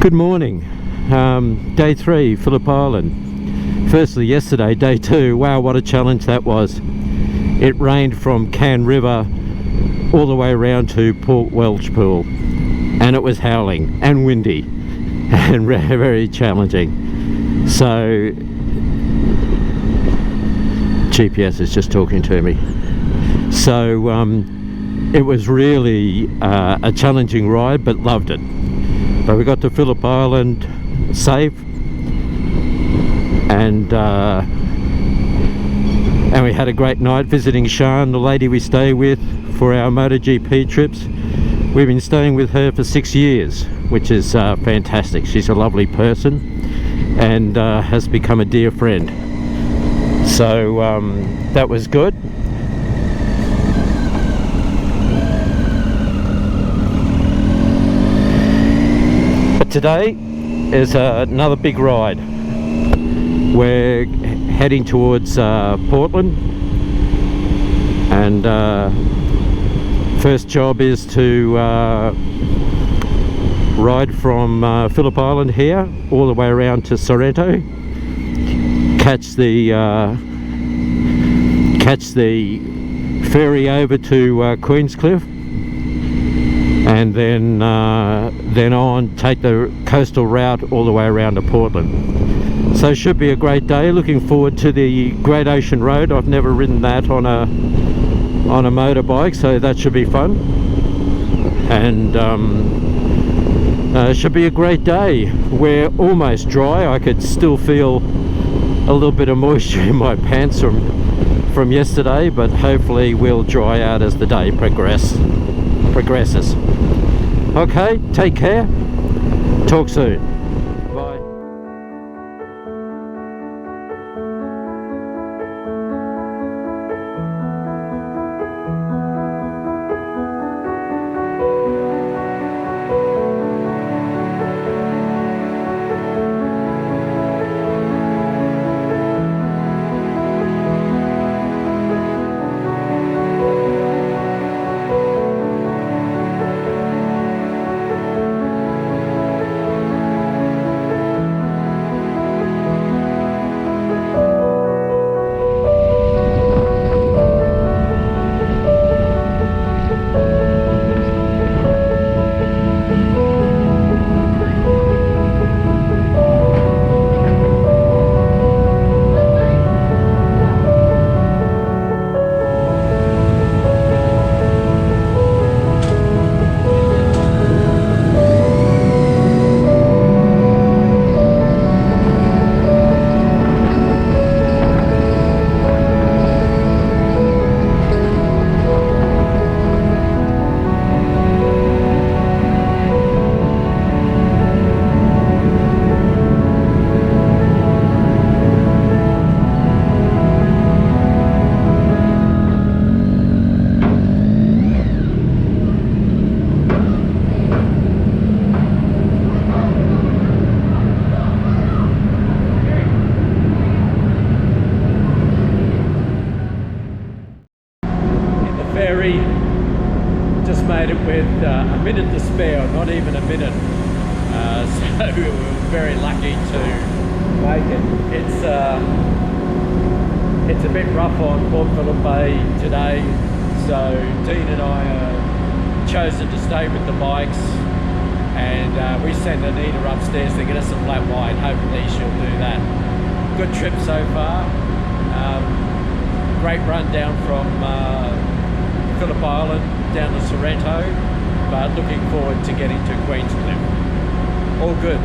Good morning. Day 3, Phillip Island. Firstly, yesterday, day 2, wow, what a challenge that was. It rained from Can River all the way around to Port Welshpool, and it was howling and windy and very challenging. So GPS is just talking to me. So it was really a challenging ride, but loved it. But we got to Phillip Island safe, and we had a great night visiting Sian, the lady we stay with for our MotoGP trips. We've been staying with her for 6 years, which is fantastic. She's a lovely person and has become a dear friend. So that was good. But today is another big ride. We're heading towards Portland, and first job is to ride from Phillip Island here all the way around to Sorrento, catch the ferry over to Queenscliff, and then on take the coastal route all the way around to Portland. So it should be a great day. Looking forward to the Great Ocean Road. I've never ridden that on a motorbike, so that should be fun. And it should be a great day. We're almost dry. I could still feel a little bit of moisture in my pants from yesterday, but hopefully we'll dry out as the day progresses. Okay, take care. Talk soon. Bye. Ferry, just made it with a minute to spare, not even a minute, so we were very lucky to make it. It's a bit rough on Port Phillip Bay today, so Dean and I chosen to stay with the bikes, and we sent Anita upstairs to get us a flat white. Hopefully she'll do that. Good trip so far. Great run down from Phillip Island down to Sorrento, but looking forward to getting to Queenscliff. All good.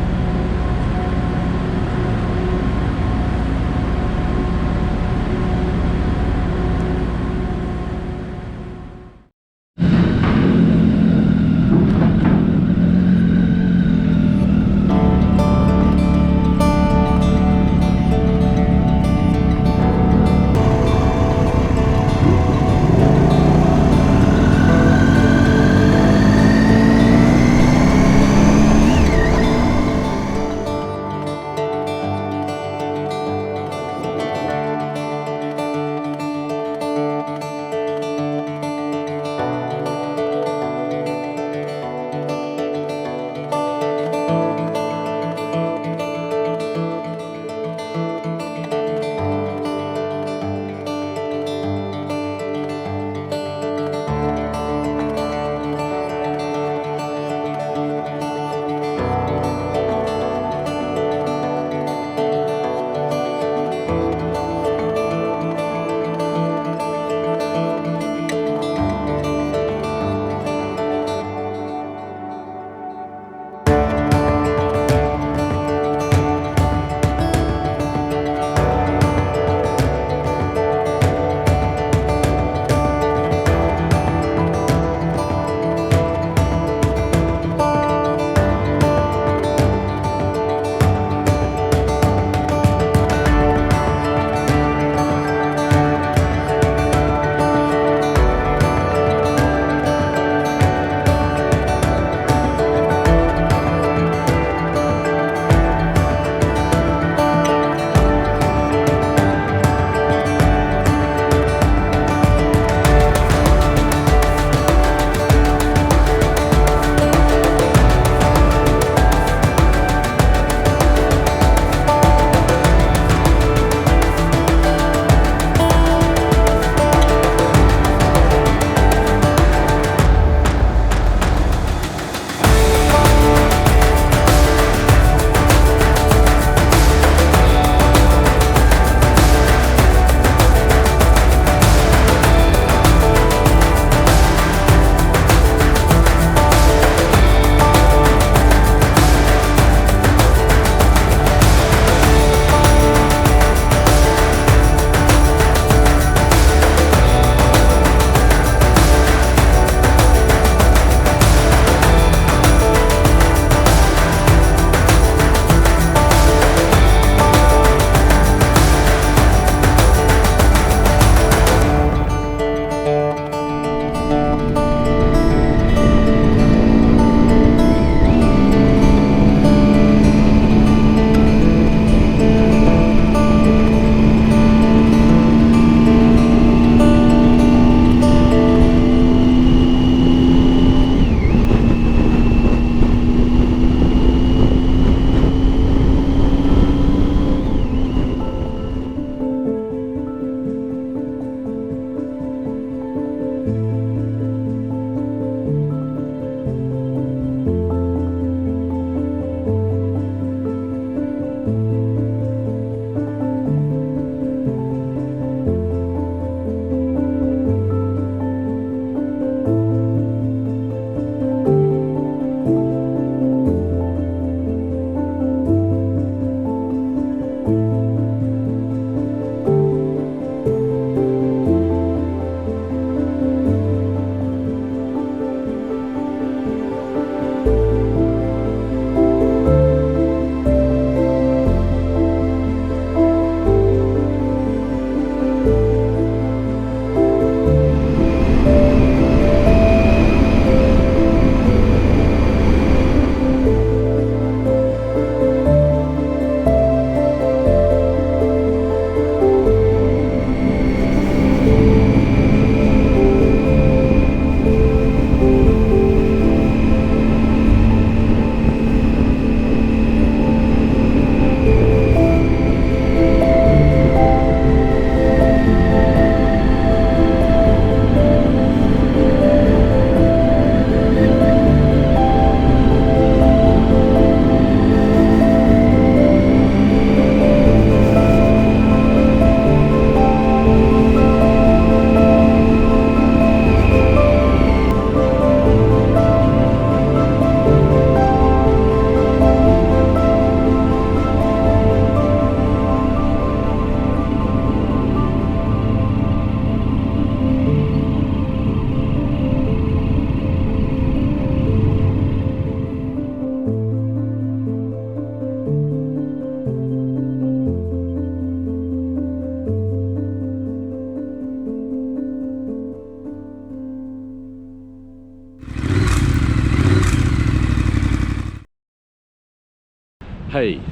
Hey,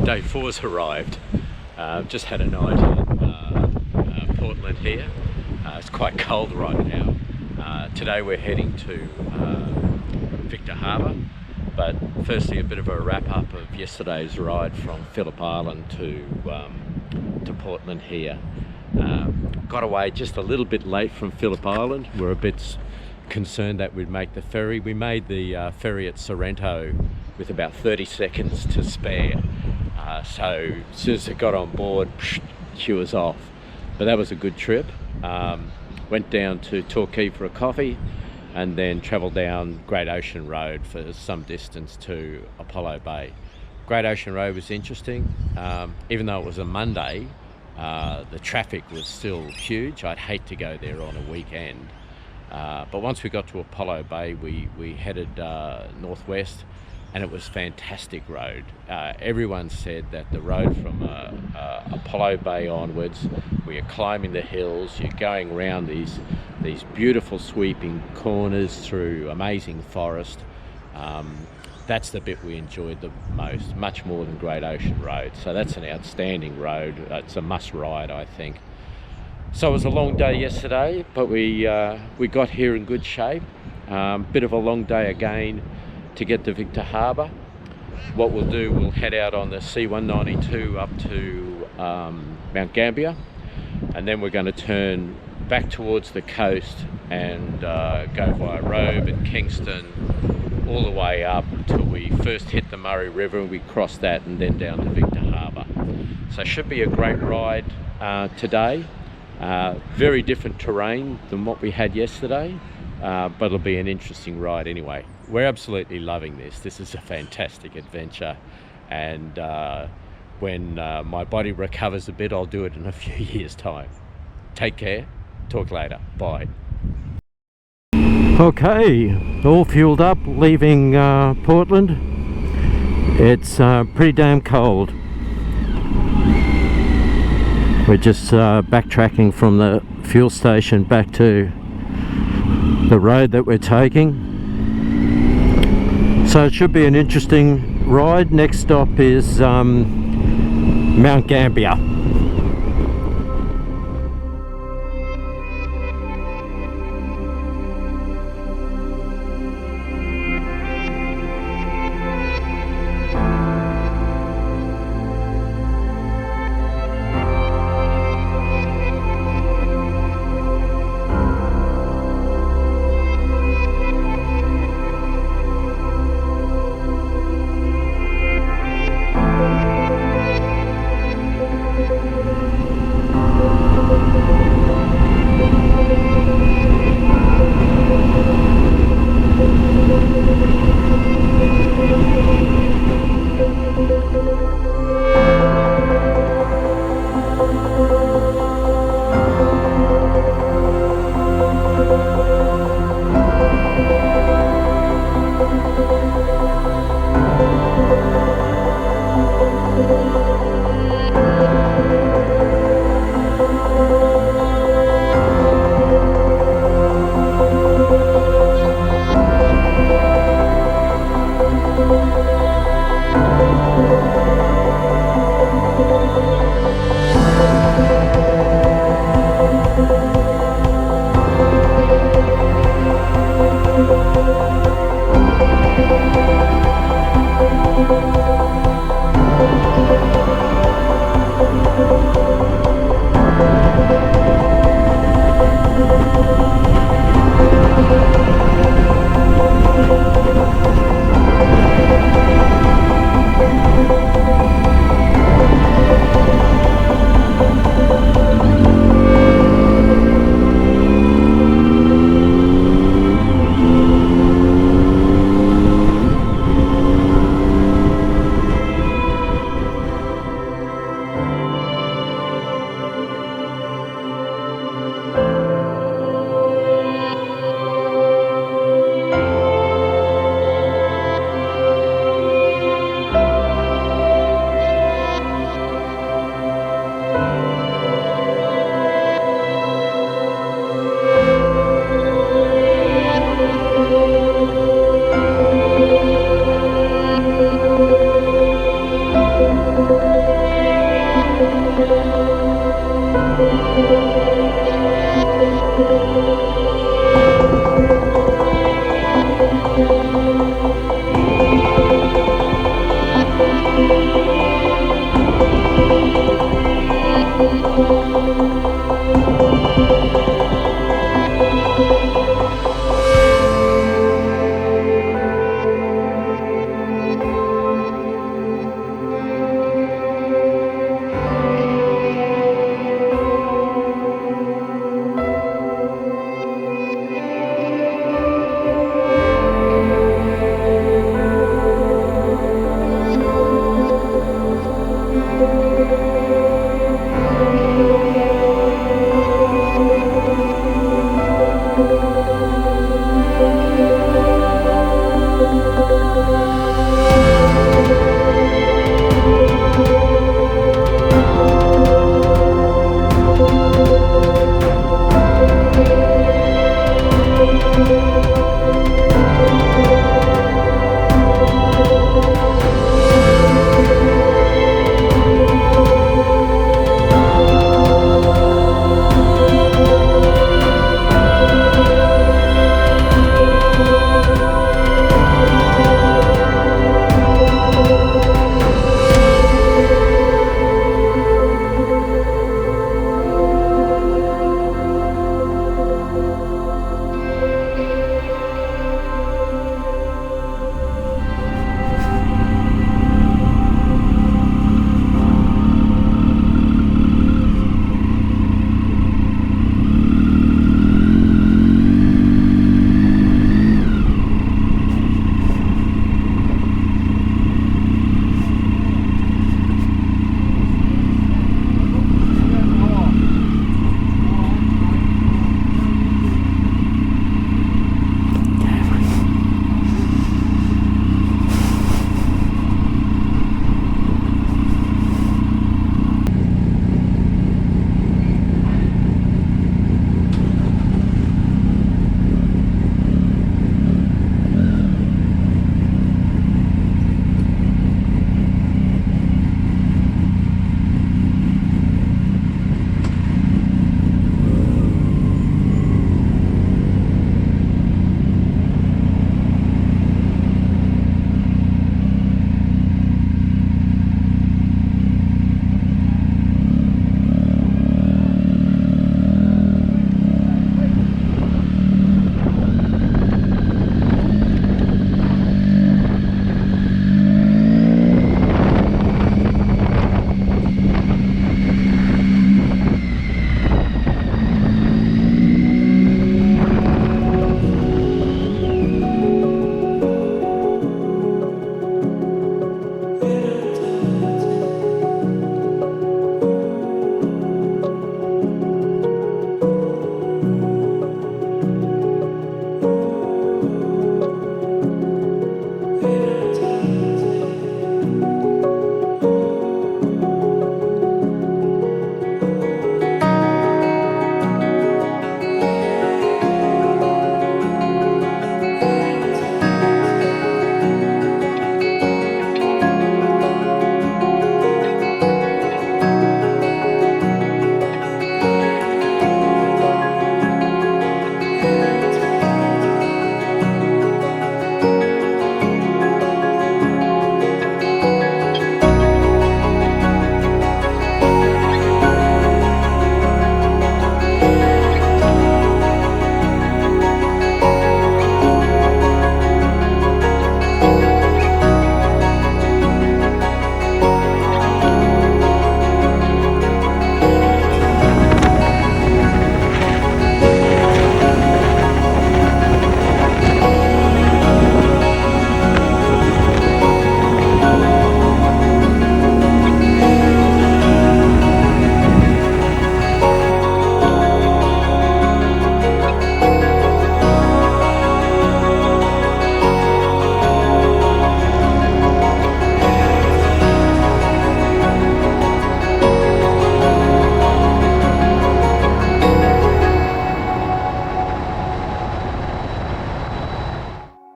day 4's arrived. Just had a night in Portland here. It's quite cold right now. Today we're heading to Victor Harbour, but firstly a bit of a wrap up of yesterday's ride from Phillip Island to Portland here. Got away just a little bit late from Phillip Island. We're a bit concerned that we'd make the ferry. We made the ferry at Sorrento with about 30 seconds to spare. So as soon as it got on board, she was off. But that was a good trip. Went down to Torquay for a coffee and then travelled down Great Ocean Road for some distance to Apollo Bay. Great Ocean Road was interesting. Even though it was a Monday, the traffic was still huge. I'd hate to go there on a weekend. But once we got to Apollo Bay, we headed northwest, and it was fantastic road. Everyone said that the road from Apollo Bay onwards, where you're climbing the hills, you're going around these beautiful sweeping corners through amazing forest. That's the bit we enjoyed the most, much more than Great Ocean Road. So that's an outstanding road. It's a must ride, I think. So it was a long day yesterday, but we got here in good shape. Bit of a long day again to get to Victor Harbour. What we'll do, we'll head out on the C192 up to Mount Gambier, and then we're going to turn back towards the coast and go via Robe and Kingston all the way up till we first hit the Murray River, and we cross that and then down to Victor Harbour. So it should be a great ride today. Very different terrain than what we had yesterday, but it'll be an interesting ride anyway. We're absolutely loving this. This is a fantastic adventure, and when my body recovers a bit, I'll do it in a few years' time. Take care. Talk later. Bye. Okay, all fueled up, leaving Portland. It's pretty damn cold. We're just backtracking from the fuel station back to the road that we're taking. So it should be an interesting ride. Next stop is Mount Gambier.